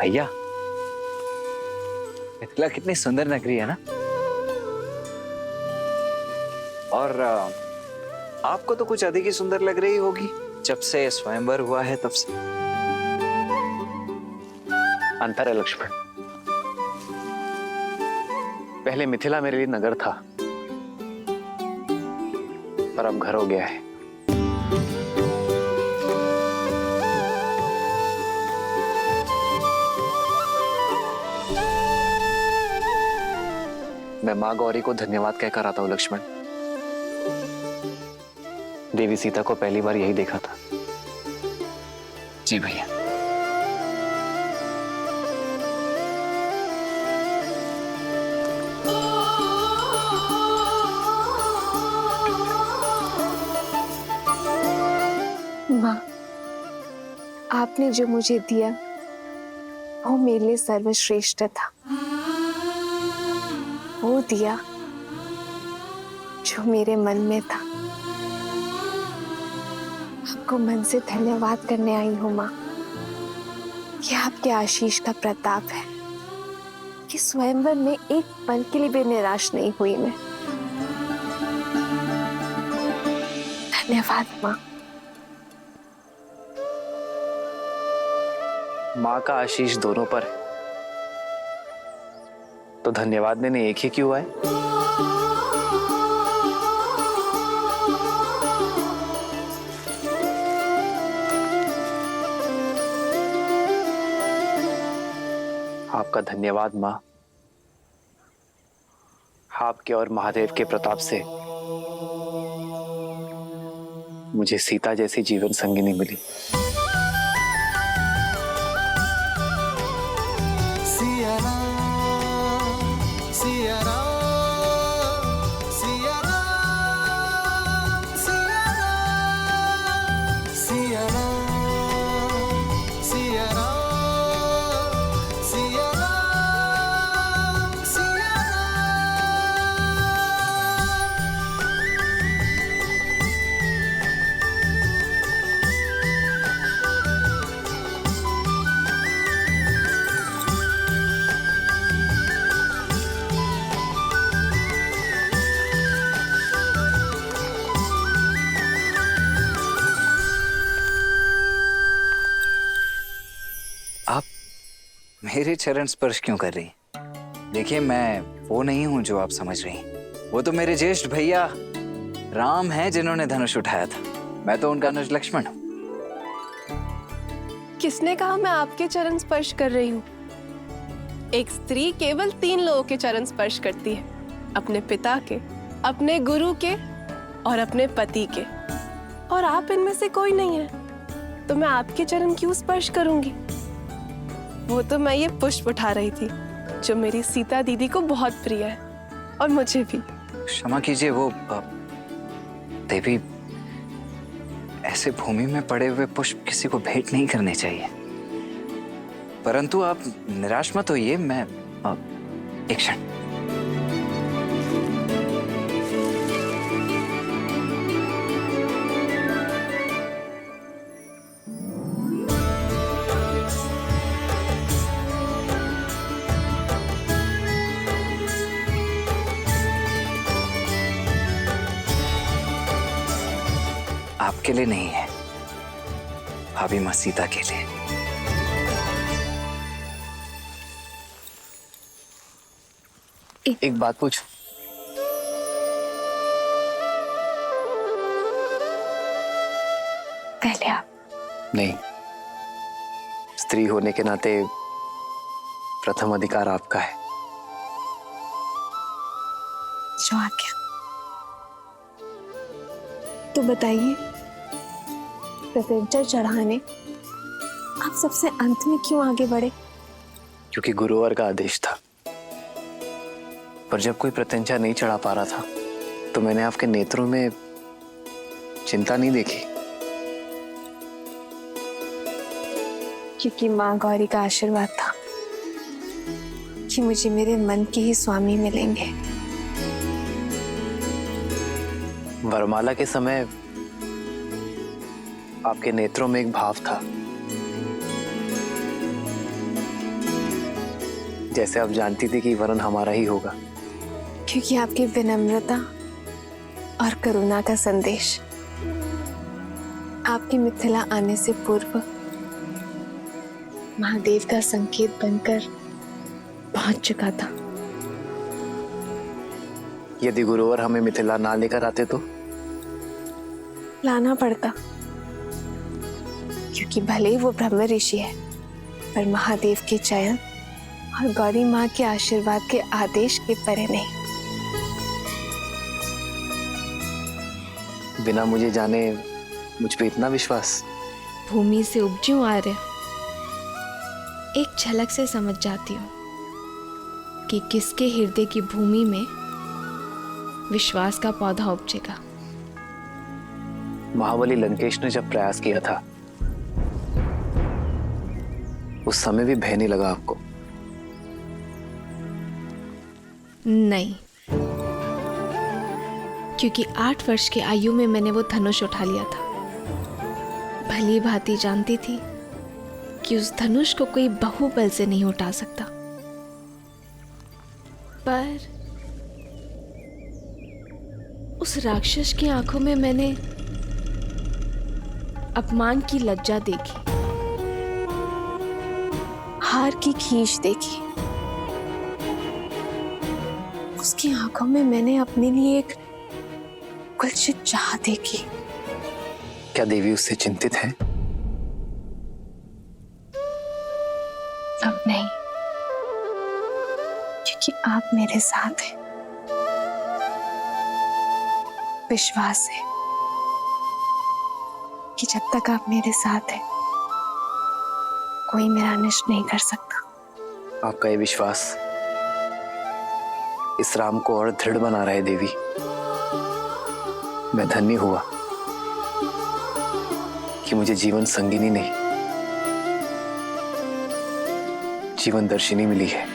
भैया, मिथिला कितनी सुंदर नगरी है ना। और आपको तो कुछ अधिक ही सुंदर लग रही होगी जब से स्वयंवर हुआ है तब से। अंतर है लक्ष्मण। पहले मिथिला मेरे लिए नगर था, पर अब घर हो गया है। मैं मां गौरी को धन्यवाद कहकर आता हूं लक्ष्मण। देवी सीता को पहली बार यही देखा था। जी भैया। माँ, आपने जो मुझे दिया वो मेरे लिए सर्वश्रेष्ठ था। वो दिया जो मेरे मन में था। आपको मन से धन्यवाद करने आई हूँ माँ। ये आपके आशीष का प्रताप है कि स्वयंवर में एक पल के लिए भी निराश नहीं हुई मैं। धन्यवाद माँ। मां का आशीष दोनों पर है, तो धन्यवाद देने एक ही क्यों आए? आपका धन्यवाद मां। आपके और महादेव के प्रताप से मुझे सीता जैसी जीवन संगिनी मिली। आप मेरे चरण स्पर्श क्यों कर रही? देखिए, मैं वो नहीं हूं जो आप समझ रही हैं। वो तो मेरे ज्येष्ठ भैया राम हैं जिन्होंने धनुष उठाया था। मैं तो उनका अनुज लक्ष्मण हूं। किसने कहा मैं आपके चरण स्पर्श कर रही हूँ? एक स्त्री केवल 3 लोगों के चरण स्पर्श करती है, अपने पिता के, अपने गुरु के और अपने पति के। और आप इनमें से कोई नहीं है, तो मैं आपके चरण क्यों स्पर्श करूंगी? वो तो मैं ये पुष्प उठा रही थी जो मेरी सीता दीदी को बहुत प्रिय है, और मुझे भी। क्षमा कीजिए, वो देवी, ऐसे भूमि में पड़े हुए पुष्प किसी को भेंट नहीं करने चाहिए। परंतु आप निराश मत होइए। मैं एक क्षण। आपके लिए नहीं है, भाभी मां सीता के लिए। एक बात पूछ। पहले आप। नहीं, स्त्री होने के नाते प्रथम अधिकार आपका है। जो आज्ञा। तो बताइए, प्रत्यंचा चढ़ाने आप सबसे अंत में क्यों आगे बढ़े? क्योंकि गुरुवर का आदेश था। पर जब कोई प्रत्यंचा नहीं चढ़ा पा रहा था तो मैंने आपके नेत्रों में चिंता नहीं देखी। क्योंकि माँ गौरी का आशीर्वाद था कि मुझे मेरे मन के ही स्वामी मिलेंगे। वरमाला के समय आपके नेत्रों में एक भाव था। जैसे आप जानती थी कि वरन हमारा ही होगा। क्योंकि आपकी विनम्रता और करुणा का संदेश आपकी मिथिला आने से पूर्व महादेव का संकेत बनकर पहुंच चुका था। यदि गुरुवर हमें मिथिला ना लेकर आते तो लाना पड़ता, क्योंकि भले ही वो ब्रह्म ऋषि है, पर महादेव के चयन और गौरी माँ के आशीर्वाद के आदेश के परे नहीं। बिना मुझे जाने मुझ पे इतना विश्वास? भूमि से उपजूं आर्य, एक झलक से समझ जाती हूँ कि किसके हृदय की भूमि में विश्वास का पौधा उपजेगा। महाबली लंकेश ने जब प्रयास किया था उस समय भी भय नहीं लगा आपको? नहीं, क्योंकि 8 वर्ष की आयु में मैंने वो धनुष उठा लिया था। भली भांति जानती थी कि उस धनुष को कोई बाहुबल से नहीं उठा सकता, पर उस राक्षस की आंखों में मैंने अपमान की लज्जा देखी, हार की खींच देखी। उसकी आंखों में मैंने अपने लिए एक कुलसित चाह देखी। क्या देवी उससे चिंतित है? अब नहीं, क्योंकि आप मेरे साथ हैं। विश्वास है कि जब तक आप मेरे साथ हैं, कोई मेरा अनिष्ट नहीं कर सकता। आपका ये विश्वास इस राम को और दृढ़ बना रहा है देवी। मैं धन्य हुआ कि मुझे जीवन संगिनी नहीं, जीवन दर्शिनी मिली है।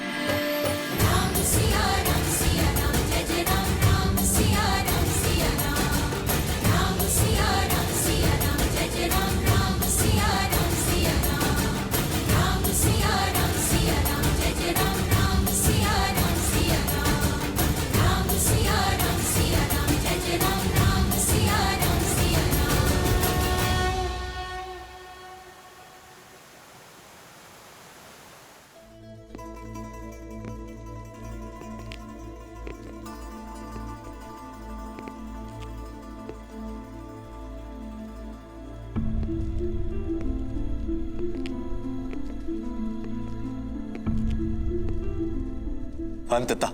अंततः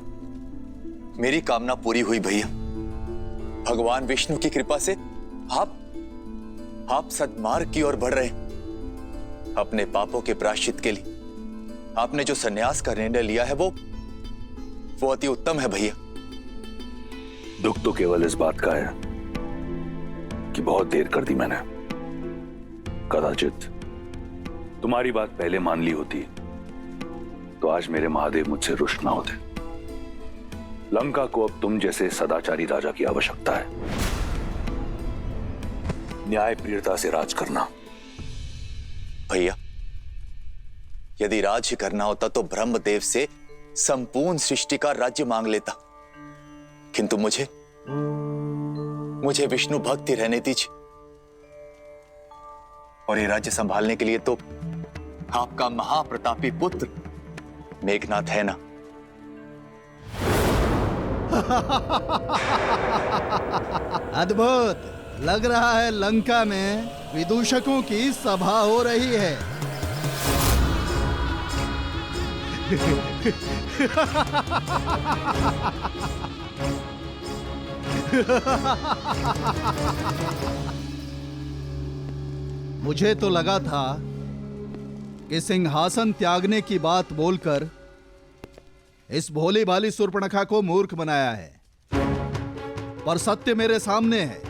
मेरी कामना पूरी हुई भैया। भगवान विष्णु की कृपा से आप सद्मार्ग की ओर बढ़ रहे हैं। अपने पापों के प्रायश्चित के लिए आपने जो संन्यास का निर्णय लिया है वो अति उत्तम है भैया। दुख तो केवल इस बात का है कि बहुत देर कर दी मैंने। कदाचित तुम्हारी बात पहले मान ली होती तो आज मेरे महादेव मुझसे रुष्ट ना होते। लंका को अब तुम जैसे सदाचारी राजा की आवश्यकता है। न्याय प्रियता से राज करना। भैया, यदि राज ही करना होता तो ब्रह्मदेव से संपूर्ण सृष्टि का राज्य मांग लेता, किंतु मुझे विष्णु भक्ति रहने दीजिए। और ये राज्य संभालने के लिए तो आपका महाप्रतापी पुत्र मेघनाथ है ना। अद्भुत लग रहा है। लंका में विदूषकों की सभा हो रही है। मुझे तो लगा था कि सिंहासन त्यागने की बात बोलकर इस भोली भाली शूर्पणखा को मूर्ख बनाया है, पर सत्य मेरे सामने है।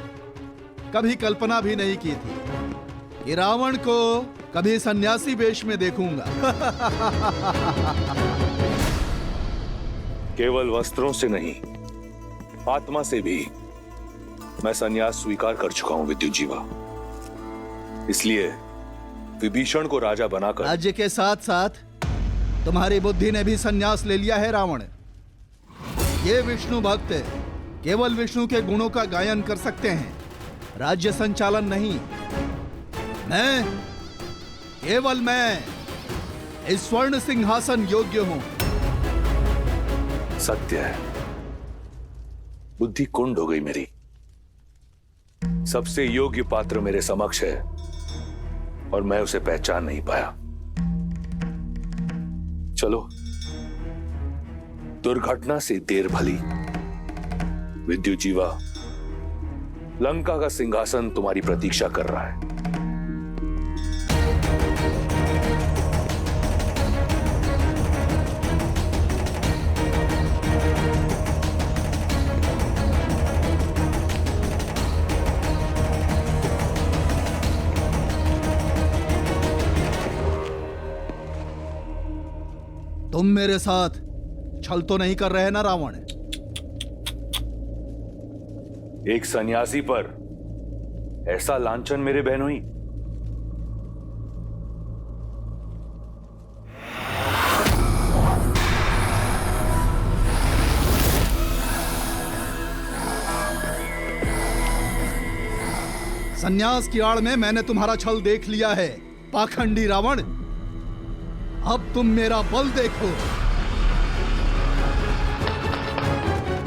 कभी कल्पना भी नहीं की थी कि रावण को कभी सन्यासी वेश में देखूंगा। केवल वस्त्रों से नहीं, आत्मा से भी मैं संन्यास स्वीकार कर चुका हूं विद्युत जीवा। इसलिए विभीषण को राजा बनाकर राज्य के साथ साथ तुम्हारी बुद्धि ने भी संन्यास ले लिया है रावण। ये विष्णु भक्त केवल विष्णु के गुणों का गायन कर सकते हैं, राज्य संचालन नहीं। मैं, केवल मैं इस स्वर्ण सिंहासन योग्य हूं। सत्य है, बुद्धि कुंड हो गई मेरी। सबसे योग्य पात्र मेरे समक्ष है और मैं उसे पहचान नहीं पाया। चलो, दुर्घटना से देर भली। विद्युजीवा, लंका का सिंहासन तुम्हारी प्रतीक्षा कर रहा है। तुम मेरे साथ छल तो नहीं कर रहे ना रावण? एक सन्यासी पर ऐसा लांछन मेरे बहनोई। संन्यास की आड़ में मैंने तुम्हारा छल देख लिया है, पाखंडी रावण। अब तुम मेरा बल देखो।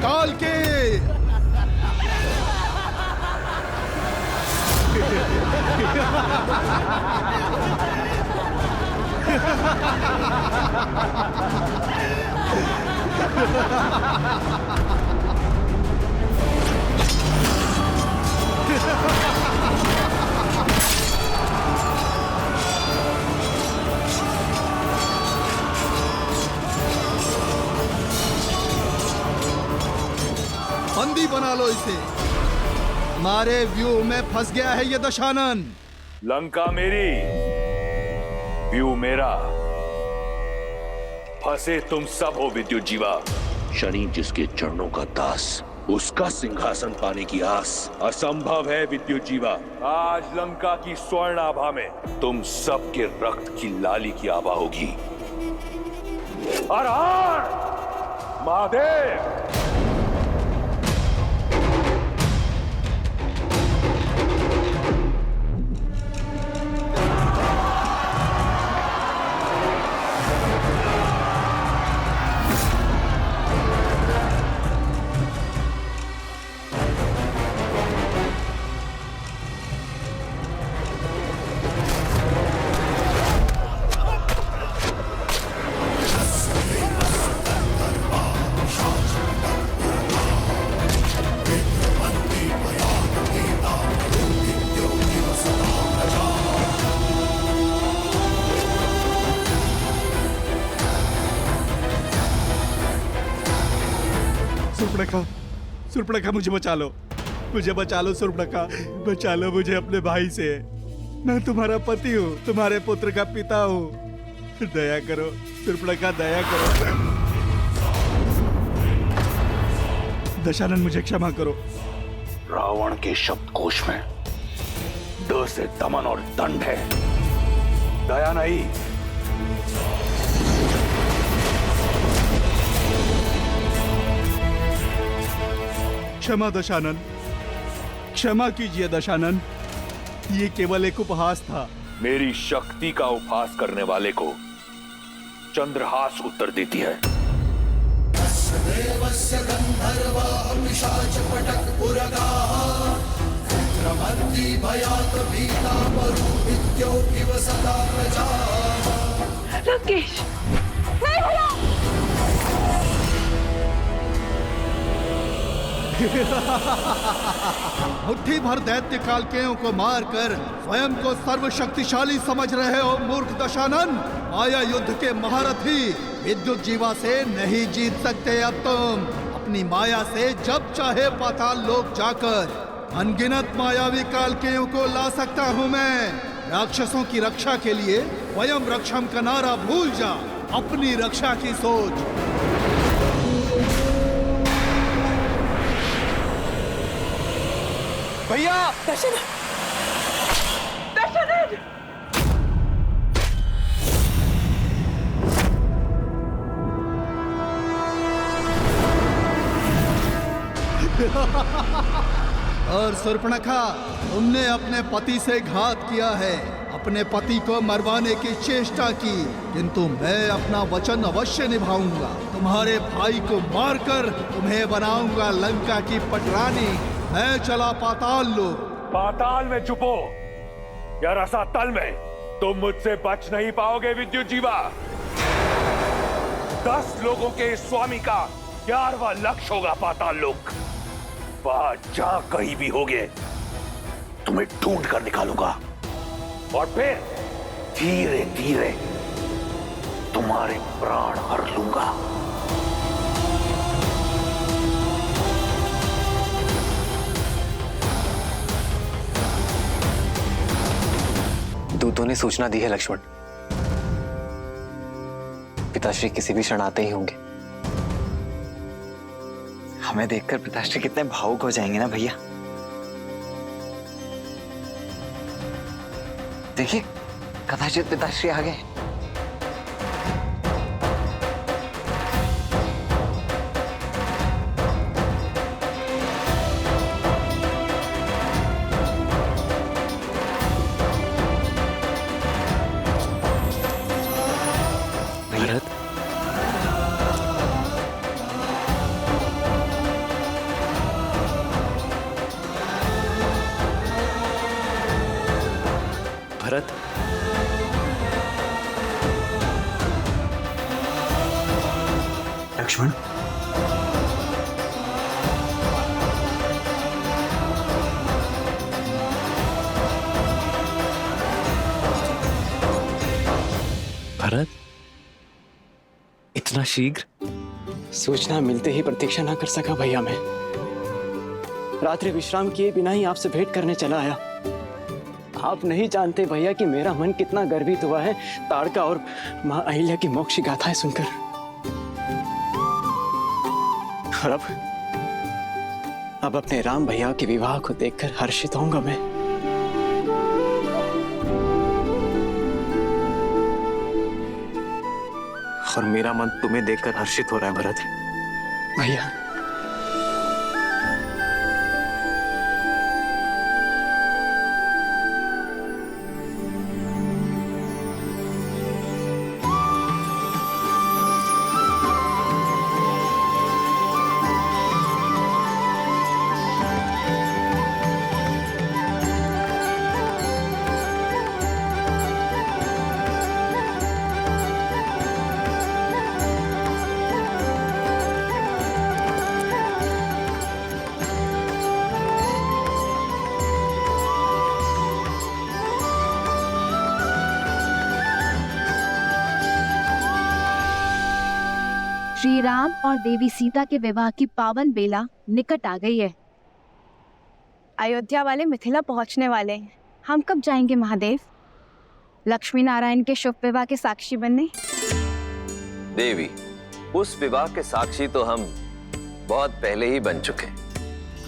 काल के बंदी बना लो इसे। हमारे व्यू में फंस गया है ये दशानन। लंका मेरी, व्यू मेरा, फंसे तुम सब हो विद्युजीवा। शनि जिसके चरणों का दास, उसका सिंहासन पाने की आस असंभव है विद्युजीवा। आज लंका की स्वर्ण आभा में तुम सबके रक्त की लाली की आभा होगी। हर हर महादेव। सुर्पणखा, मुझे बचा लो, मुझे बचा लो सुर्पणखा, बचा लो मुझे अपने भाई से। मैं तुम्हारा पति हूँ, तुम्हारे पुत्र का पिता हूँ। दया करो सुर्पणखा, दया करो। दशानन, मुझे क्षमा करो। रावण के शब्दकोश में द से दमन और दंड है, दया नहीं। क्षमा दशानन, क्षमा कीजिए दशानन, ये केवल एक उपहास था। मेरी शक्ति का उपहास करने वाले को चंद्रहास उत्तर देती है। लंकेश, नहीं भैया। मुट्ठी भर दैत्य कालकेयों को मारकर स्वयं को सर्वशक्तिशाली समझ रहे हो मूर्ख दशानन। माया युद्ध के महारथी विद्युजीवा से नहीं जीत सकते अब तुम। अपनी माया से जब चाहे पाताल लोक जाकर अनगिनत मायावी कालकेयों को ला सकता हूँ मैं। राक्षसों की रक्षा के लिए स्वयं रक्षम का नारा भूल जा, अपनी रक्षा की सोच। भैया, दशानन, दशानन। और शूर्पणखा, तुमने अपने पति से घात किया है, अपने पति को मरवाने की चेष्टा की, किंतु मैं अपना वचन अवश्य निभाऊंगा। तुम्हारे भाई को मारकर तुम्हें बनाऊंगा लंका की पटरानी। मैं चला पाताल लोक। पाताल में छुपो या रसातल में, तुम मुझसे बच नहीं पाओगे विद्युत जीवा। 10 लोगों के इस स्वामी का 11वां लक्ष्य होगा पाताल लोक। वहां जहां कहीं भी होगे तुम्हें ढूंढ कर निकालूंगा और फिर धीरे धीरे तुम्हारे प्राण हर लूंगा। दूतों ने सूचना दी है लक्ष्मण, पिताश्री किसी भी क्षण आते ही होंगे। हमें देखकर पिताश्री कितने भावुक हो जाएंगे ना भैया। देखिए, कदाचित पिताश्री आ गए। भरत, भरत, लक्ष्मण, भरत, इतना शीघ्र? सूचना मिलते ही प्रतीक्षा ना कर सका भैया मैं। रात्रि विश्राम किए बिना ही आपसे भेंट करने चला आया। आप नहीं जानते भैया कि मेरा मन कितना गर्वित हुआ है ताड़का और मां अहिल्या की मोक्ष गाथाएं सुनकर। और अब अपने राम भैया के विवाह को देखकर हर्षित होऊंगा मैं। और मेरा मन तुम्हें देखकर हर्षित हो रहा है भरत। भैया श्री राम और देवी सीता के विवाह की पावन बेला निकट आ गई है। अयोध्या वाले मिथिला पहुंचने वाले हैं। हम कब जाएंगे महादेव? लक्ष्मी नारायण के शुभ विवाह के साक्षी बनने। देवी, उस विवाह के साक्षी तो हम बहुत पहले ही बन चुके।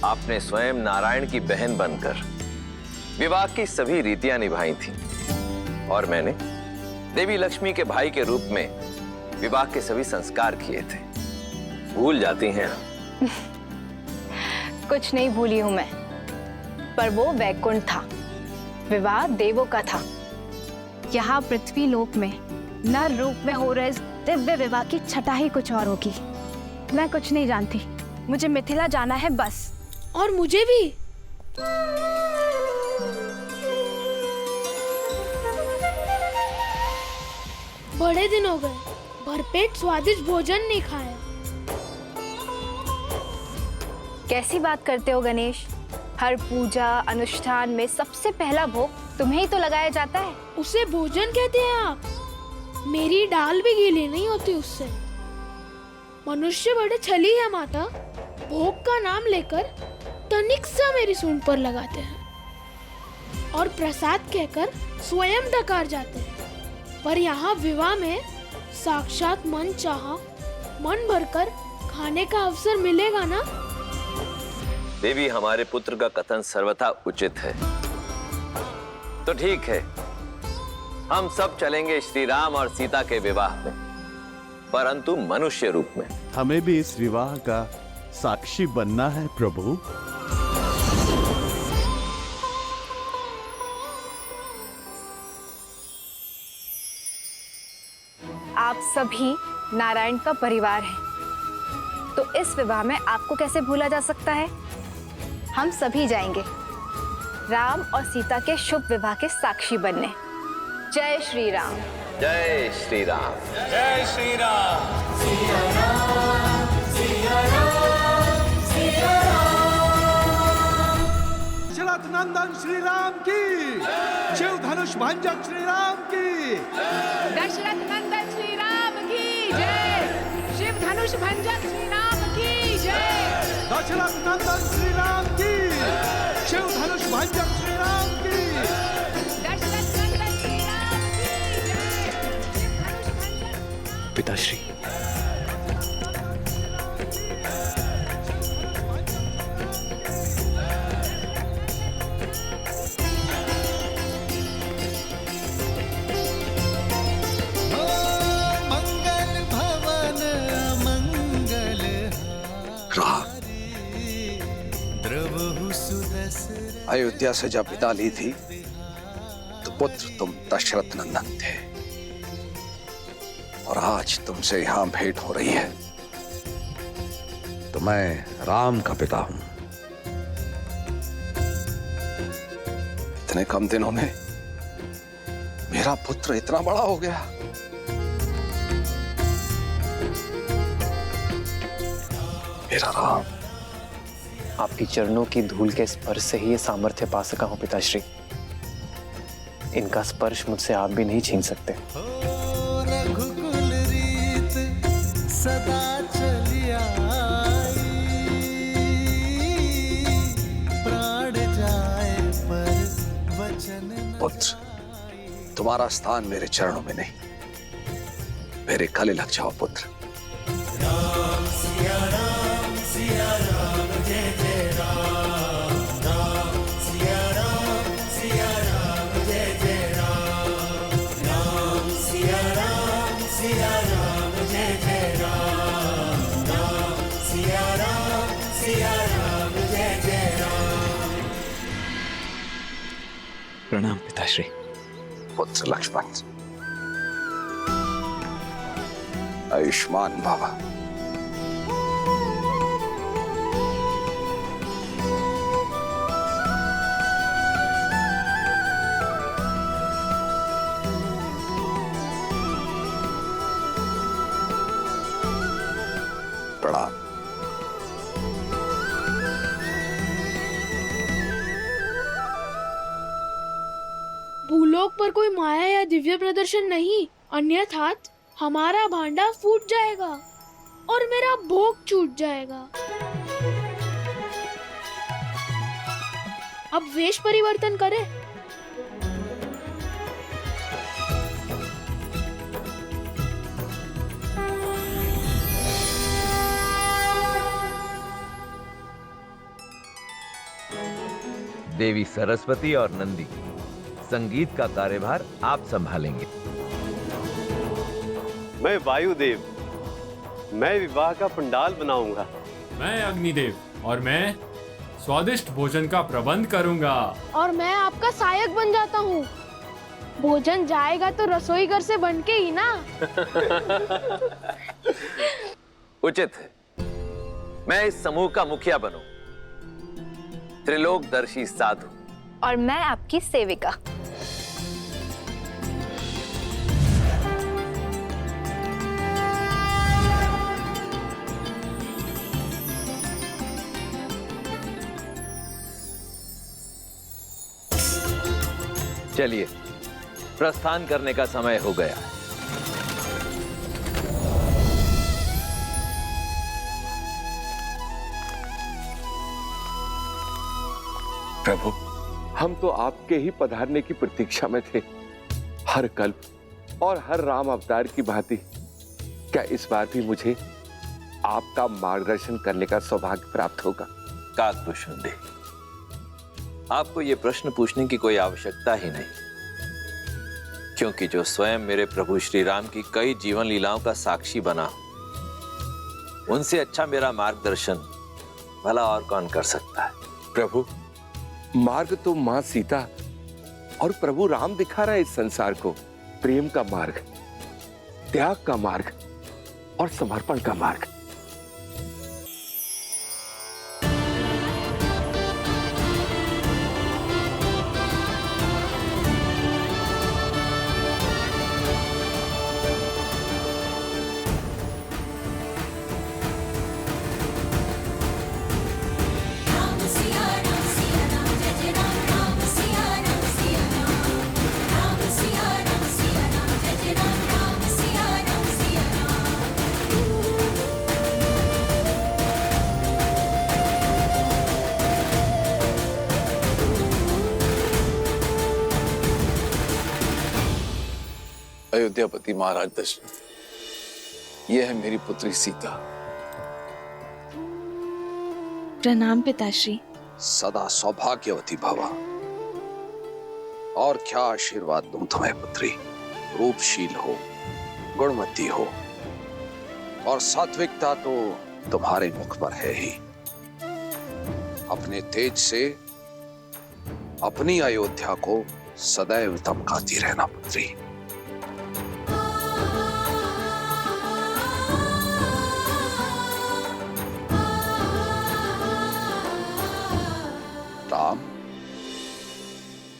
आपने स्वयं नारायण की बहन बनकर विवाह की सभी रीतियां निभाई थी और मैंने देवी लक्ष्मी के भाई के रूप में विवाह के सभी संस्कार किए थे। भूल जाती हैं आप? कुछ नहीं भूली हूं मैं, पर वो वैकुंठ था, विवाह देवों का था। यहाँ पृथ्वी लोक में नर रूप में हो रहे इस दिव्य विवाह की छटा ही कुछ और होगी। मैं कुछ नहीं जानती, मुझे मिथिला जाना है बस। और मुझे भी। बड़े दिन हो गए, भरपेट स्वादिष्ट भोजन नहीं खाया। कैसी बात करते हो गणेश? हर पूजा अनुष्ठान में सबसे पहला भोग तुम्हें ही तो लगाया जाता है। उसे भोजन कहते हैं आप? मेरी दाल भी गीली नहीं होती उससे। मनुष्य बड़े छली है माता, भोग का नाम लेकर तनिक सा मेरी सूंड पर लगाते हैं और प्रसाद कहकर स्वयं डकार जाते हैं। पर यहाँ विवाह में साक्षात मन चाहा मन भरकर खाने का अवसर मिलेगा ना? देवी, हमारे पुत्र का कथन सर्वथा उचित है। तो ठीक है, हम सब चलेंगे श्री राम और सीता के विवाह में, परंतु मनुष्य रूप में। हमें भी इस विवाह का साक्षी बनना है प्रभु। आप सभी नारायण का परिवार हैं, तो इस विवाह में आपको कैसे भूला जा सकता है? हम सभी जाएंगे राम और सीता के शुभ विवाह के साक्षी बनने। जय श्री राम। जय श्री राम। जय श्री राम। दशरथ नंदन श्री राम की, शिव धनुष भंजक श्री राम की, दशरथ नंदन श्री राम की जय। शिव धनुष भंजक श्री राम की जय। दशरथ नंदन श्री राम की, शिव धनुष भंजक श्री राम की, दशरथ नंदन श्री राम की जय। शिव धनुष भंजक। पिताश्री, मंगल भवन मंगल अयोध्या से जब विदा ली थी तो पुत्र तुम दशरथ नंदन थे, और आज तुमसे यहां भेंट हो रही है तो मैं राम का पिता हूं। इतने कम दिनों में मेरा पुत्र इतना बड़ा हो गया। मेरा राम। आपकी चरणों की धूल के स्पर्श से ही ये सामर्थ्य पा सका हूं पिताश्री। इनका स्पर्श मुझसे आप भी नहीं छीन सकते। रघुकुल रीत सदा चली आई, प्राण जाए पर वचन न पुत्र, तुम्हारा स्थान मेरे चरणों में नहीं, मेरे गले लग जाओ पुत्र। प्रणाम पिताश्री। पुत्र लक्ष्मण, आयुष्मान भव। प्रणाम। भूलोक पर कोई माया या दिव्य प्रदर्शन नहीं, अन्यथा हमारा भांडा फूट जाएगा और मेरा भोग छूट जाएगा। अब वेश परिवर्तन करें। देवी सरस्वती और नंदी, संगीत का कार्यभार आप संभालेंगे। मैं वायुदेव, मैं विवाह का पंडाल बनाऊंगा। मैं अग्निदेव और मैं स्वादिष्ट भोजन का प्रबंध करूंगा। और मैं आपका सहायक बन जाता हूँ। भोजन जाएगा तो रसोई घर से बन के ही ना। उचित है, मैं इस समूह का मुखिया बनूं। त्रिलोकदर्शी साधु। और मैं आपकी सेविका। चलिए, प्रस्थान करने का समय हो गया है। प्रभु, हम तो आपके ही पधारने की प्रतीक्षा में थे। हर कल्प और हर राम अवतार की भांति क्या इस बार भी मुझे आपका मार्गदर्शन करने का सौभाग्य प्राप्त होगा? काकभूषण दे, आपको यह प्रश्न पूछने की कोई आवश्यकता ही नहीं, क्योंकि जो स्वयं मेरे प्रभु श्री राम की कई जीवन लीलाओं का साक्षी बना, उनसे अच्छा मेरा मार्गदर्शन भला और कौन कर सकता है। प्रभु, मार्ग तो मां सीता और प्रभु राम दिखा रहा है इस संसार को, प्रेम का मार्ग। त्याग का मार्ग और समर्पण का मार्ग। अयोध्यापति महाराज दशरथ, यह है मेरी पुत्री सीता। प्रणाम पिताश्री। सदा सौभाग्यवती भवा। और क्या आशीर्वाद दूं तुम्हें पुत्री। रूपशील हो, गुणवती हो, और सात्विकता तो तुम्हारे मुख पर है ही। अपने तेज से अपनी अयोध्या को सदैव दमकाती रहना पुत्री। राम,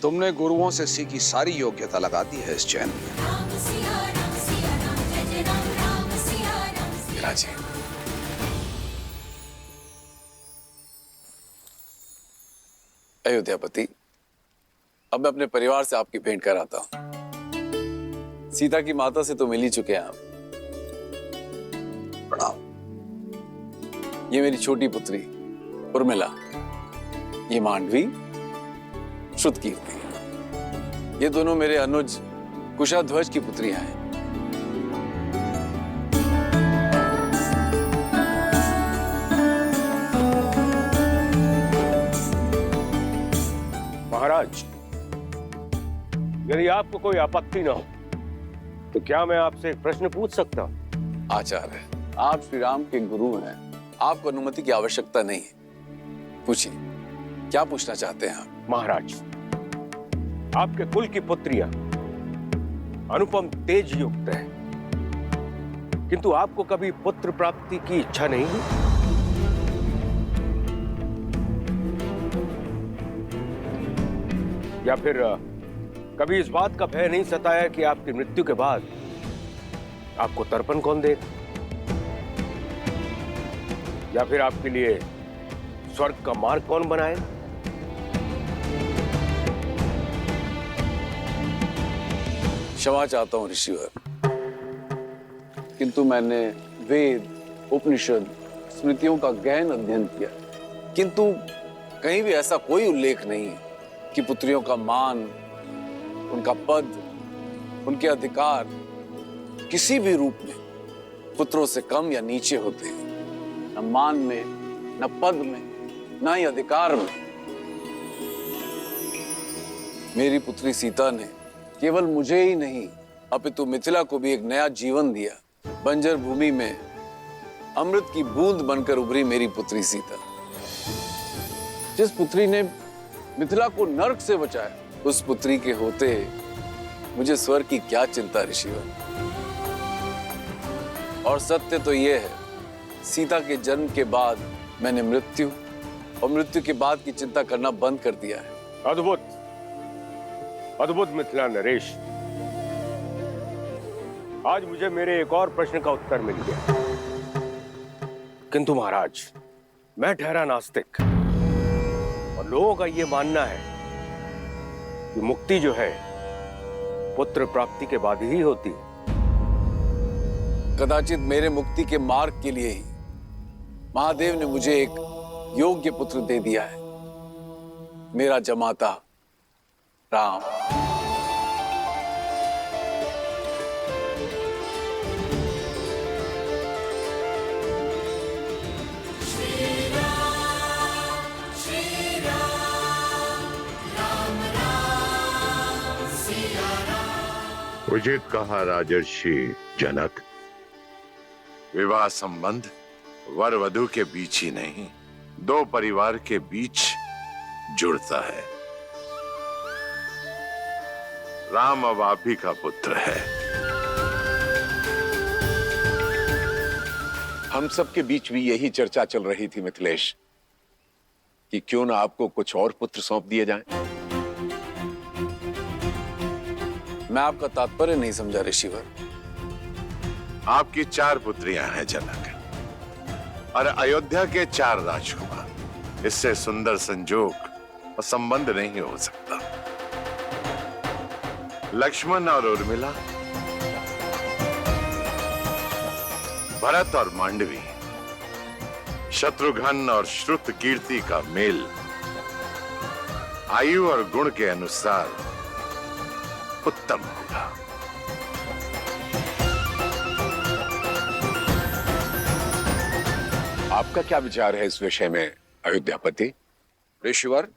तुमने गुरुओं से सीखी सारी योग्यता लगा दी है इस चैन में। विराजी, अयोध्यापति, अब मैं अपने परिवार से आपकी भेंट कराता हूं। सीता की माता से तो मिल ही चुके हैं आप। प्रणाम। ये मेरी छोटी पुत्री उर्मिला, ये मांडवी श्रुतकीर्ति। ये दोनों मेरे अनुज कुशाध्वज की पुत्रियां हैं। महाराज, यदि आपको कोई आपत्ति ना हो तो क्या मैं आपसे एक प्रश्न पूछ सकता हूं? आचार्य, आप श्री राम के गुरु हैं, आपको अनुमति की आवश्यकता नहीं है। पूछिए, क्या पूछना चाहते हैं आप? महाराज, आपके कुल की पुत्रियां अनुपम तेज युक्त है, किंतु आपको कभी पुत्र प्राप्ति की इच्छा नहीं हुई? या फिर कभी इस बात का भय नहीं सताया कि आपकी मृत्यु के बाद आपको तर्पण कौन देगा, या फिर आपके लिए स्वर्ग का मार्ग कौन बनाएगा? क्षमा चाहता हूं ऋषिवर, किंतु मैंने वेद, उपनिषद, स्मृतियों का गहन अध्ययन किया, किंतु कहीं भी ऐसा कोई उल्लेख नहीं है कि पुत्रियों का मान, उनका पद, उनके अधिकार किसी भी रूप में पुत्रों से कम या नीचे होते हैं। न मान में, न पद में, न ही अधिकार में। मेरी पुत्री सीता ने केवल मुझे ही नहीं अपितु मिथिला को भी एक नया जीवन दिया। बंजर भूमि में अमृत की बूंद बनकर उभरी मेरी पुत्री सीता। जिस पुत्री ने मिथिला को नर्क से बचाया, उस पुत्री के होते मुझे स्वर्ग की क्या चिंता ऋषिवर। और सत्य तो यह है, सीता के जन्म के बाद मैंने मृत्यु और मृत्यु के बाद की चिंता करना बंद कर दिया है। अद्भुत, अद्भुत मिथिला नरेश। आज मुझे मेरे एक और प्रश्न का उत्तर मिल गया। किंतु महाराज, मैं ठहरा नास्तिक और लोगों का यह मानना है कि मुक्ति जो है पुत्र प्राप्ति के बाद ही होती है। कदाचित मेरे मुक्ति के मार्ग के लिए ही महादेव ने मुझे एक योग्य पुत्र दे दिया है, मेरा जमाता राम। उचित कहा राजर्षि जनक। विवाह संबंध वर वधु के बीच ही नहीं, दो परिवार के बीच जुड़ता है। राम अब आप ही का पुत्र है। हम सबके बीच भी यही चर्चा चल रही थी मिथिलेश, कि क्यों ना आपको कुछ और पुत्र सौंप दिए जाएं। मैं आपका तात्पर्य नहीं समझा ऋषिवर। आपकी 4 पुत्रियां हैं जनक, और अयोध्या के 4 राजकुमार। इससे सुंदर संजोग और संबंध नहीं हो सकता। लक्ष्मण और उर्मिला, भरत और मांडवी, शत्रुघ्न और श्रुत कीर्ति का मेल आयु और गुण के अनुसार उत्तम होगा। आपका क्या विचार है इस विषय में अयोध्यापति? ऋषिवर,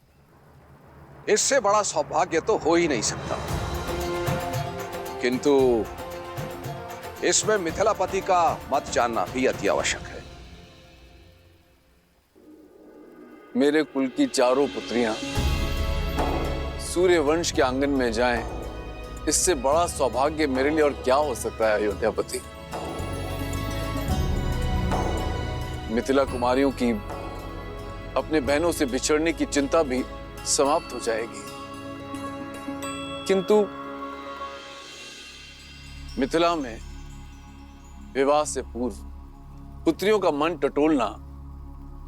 इससे बड़ा सौभाग्य तो हो ही नहीं सकता, किंतु इसमें मिथिलापति का मत जानना भी अति आवश्यक है। मेरे कुल की 4 पुत्रियां सूर्य वंश के आंगन में जाएं, इससे बड़ा सौभाग्य मेरे लिए और क्या हो सकता है अयोध्यापति। मिथिला कुमारियों की अपने बहनों से बिछड़ने की चिंता भी समाप्त हो जाएगी, किंतु मिथिला में विवाह से पूर्व पुत्रियों का मन टटोलना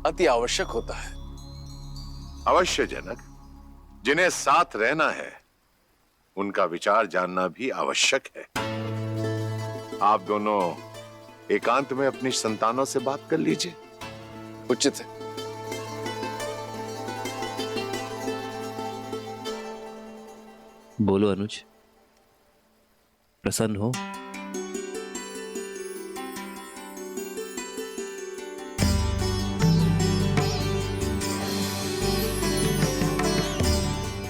अति आवश्यक होता है। अवश्य जनक, जिन्हें साथ रहना है उनका विचार जानना भी आवश्यक है। आप दोनों एकांत में अपनी संतानों से बात कर लीजिए। उचित है। बोलो अनुज, प्रसन्न हो?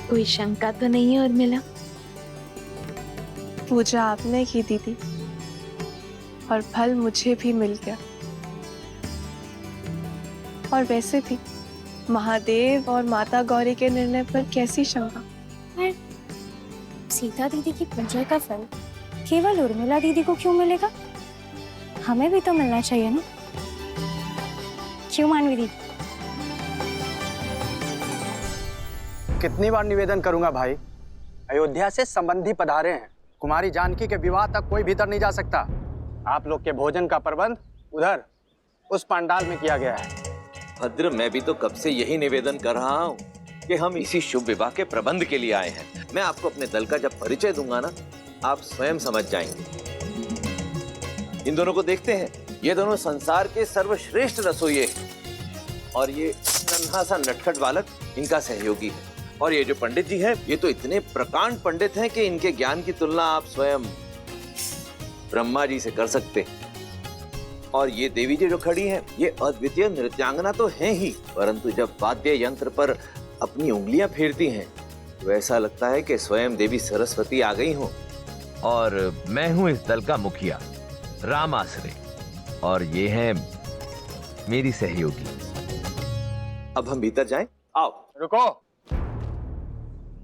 कोई शंका तो नहीं है उर्मिला? पूजा आपने की दीदी, और फल मुझे भी मिल गया। और वैसे भी महादेव और माता गौरी के निर्णय पर कैसी शंका? सीता दीदी की पूजा का फल केवल उर्मिला दीदी को क्यों मिलेगा? हमें भी तो मिलना चाहिए ना, क्यों मानवी दीदी? कितनी बार निवेदन करूंगा भाई, अयोध्या से संबंधी पधारे हैं। कुमारी जानकी के विवाह तक कोई भीतर नहीं जा सकता। आप लोग के भोजन का प्रबंध उधर उस पंडाल में किया गया है। भद्र, मैं भी तो कब से यही निवेदन कर रहा हूँ कि हम इसी शुभ विवाह के प्रबंध के लिए आए हैं। मैं आपको अपने दल का जब परिचय दूंगा ना, आप स्वयं समझ जाएंगे। इन दोनों को देखते हैं, ये दोनों संसार के सर्वश्रेष्ठ रसोइये, और ये नन्हा सा नटखट बालक इनका सहयोगी है। और ये जो पंडित जी हैं, ये तो इतने प्रकांड पंडित हैं कि इनके ज्ञान की तुलना आप स्वयं ब्रह्मा जी से कर सकते हैं। और ये देवी जी जो खड़ी हैं, ये अद्वितीय नृत्यांगना तो हैं ही, परंतु जब वाद्य यंत्र पर अपनी उंगलियां फेरती हैं तो ऐसा लगता है कि स्वयं देवी सरस्वती आ गई हो। और मैं हूं इस दल का मुखिया राम आसरे, और ये हैं मेरी सहयोगी। अब हम भीतर जाएं? आओ। रुको,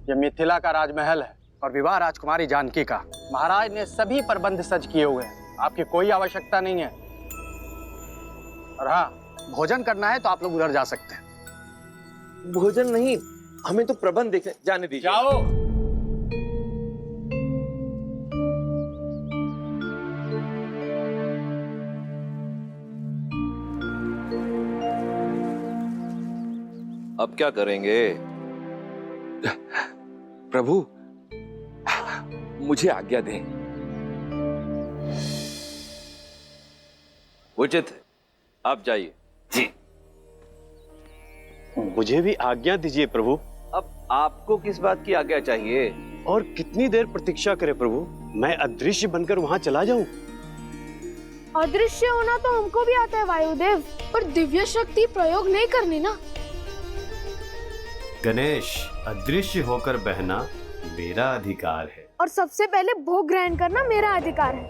ये मिथिला का राजमहल है और विवाह राजकुमारी जानकी का। महाराज ने सभी प्रबंध सज किए हुए हैं, आपकी कोई आवश्यकता नहीं है। और हाँ, भोजन करना है तो आप लोग उधर जा सकते हैं। भोजन नहीं, हमें तो प्रबंध देखने जाने दीजिए। जाओ। अब क्या करेंगे? प्रभु, मुझे आज्ञा दें। उचित है, आप जाइए। जी। मुझे भी आज्ञा दीजिए प्रभु। अब आपको किस बात की आज्ञा चाहिए? और कितनी देर प्रतीक्षा करें प्रभु? मैं अदृश्य बनकर वहां चला जाऊं? अदृश्य होना तो हमको भी आता है वायुदेव, पर दिव्य शक्ति प्रयोग नहीं करनी ना। गणेश, अदृश्य होकर बहना मेरा अधिकार है, और सबसे पहले भोग ग्रहण करना मेरा अधिकार है।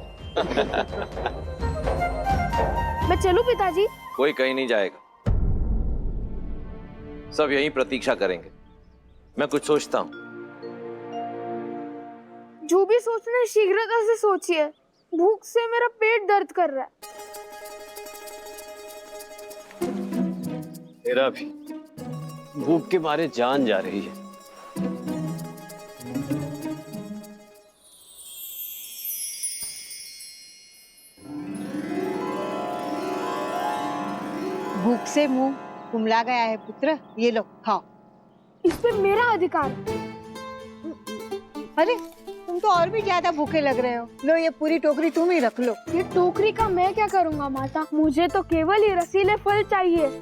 मैं चलूं पिताजी? कोई कहीं नहीं जाएगा, सब यहीं प्रतीक्षा करेंगे। मैं कुछ सोचता हूँ। जो भी सोचना है शीघ्रता से सोचिए, भूख से मेरा पेट दर्द कर रहा है। मेरा भी भूख के मारे जान जा रही है। भूख से मुंह कुमला गया है पुत्र, ये लो खाओ। इस पे मेरा अधिकार। अरे तुम तो और भी ज्यादा भूखे लग रहे हो। लो ये पूरी टोकरी तुम ही रख लो। ये टोकरी का मैं क्या करूंगा माता, मुझे तो केवल ये रसीले फल चाहिए।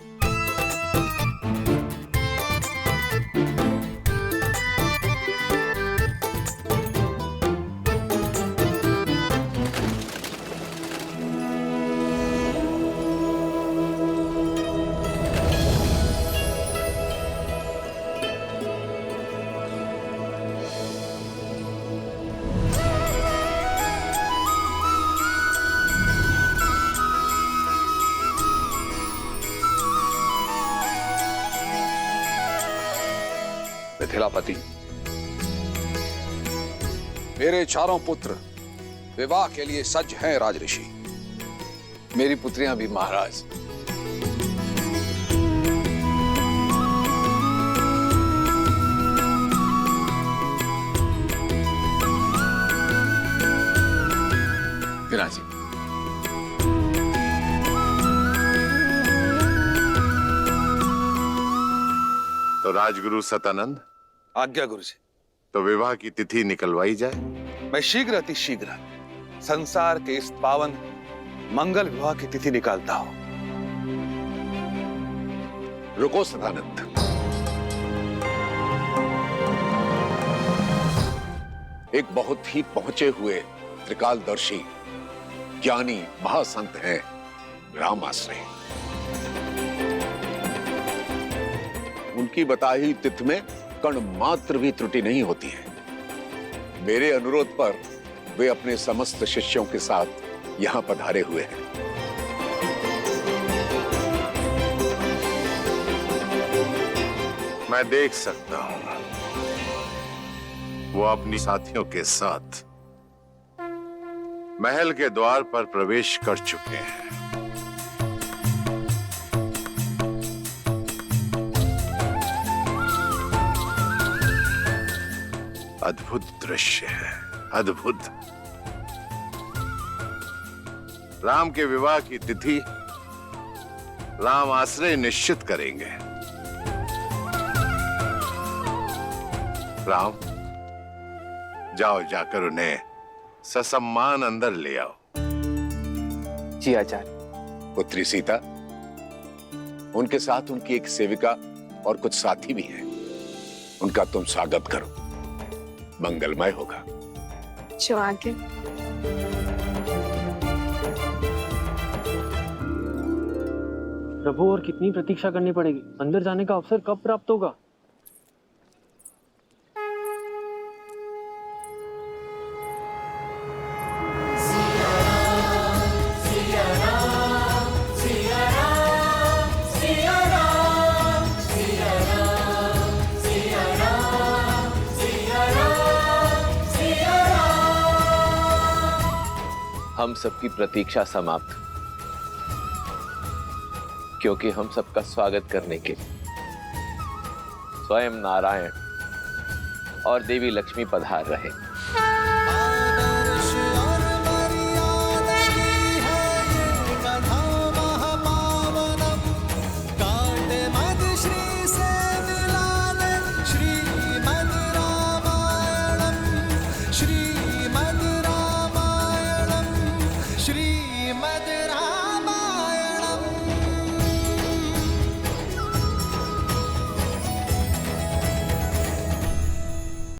मिथिलापति, मेरे चारों पुत्र विवाह के लिए सज्ज हैं राजऋषि। मेरी पुत्रियां भी महाराज। विराजी। तो राजगुरु सतानंद, आज्ञा गुरु जी। तो विवाह की तिथि निकलवाई जाए। मैं शीघ्र अति शीघ्र संसार के इस पावन मंगल विवाह की तिथि निकालता हूं। रुको सदानंद। एक बहुत ही पहुंचे हुए त्रिकालदर्शी ज्ञानी महासंत हैं रामाश्रय। उनकी बताई तिथि में कण मात्र भी त्रुटि नहीं होती है। मेरे अनुरोध पर वे अपने समस्त शिष्यों के साथ यहां पधारे हुए हैं। मैं देख सकता हूं वो अपनी साथियों के साथ महल के द्वार पर प्रवेश कर चुके हैं। अद्भुत दृश्य है, अद्भुत। राम के विवाह की तिथि राम आश्रय निश्चित करेंगे। राम, जाओ जाकर उन्हें ससम्मान अंदर ले आओ। जी आचार्य। पुत्री सीता, उनके साथ उनकी एक सेविका और कुछ साथी भी हैं। उनका तुम स्वागत करो, मंगलमय होगा। जो आगे। प्रभु, और कितनी प्रतीक्षा करनी पड़ेगी? अंदर जाने का अवसर कब प्राप्त होगा? हम सबकी प्रतीक्षा समाप्त, क्योंकि हम सबका स्वागत करने के लिए स्वयं नारायण और देवी लक्ष्मी पधार रहे।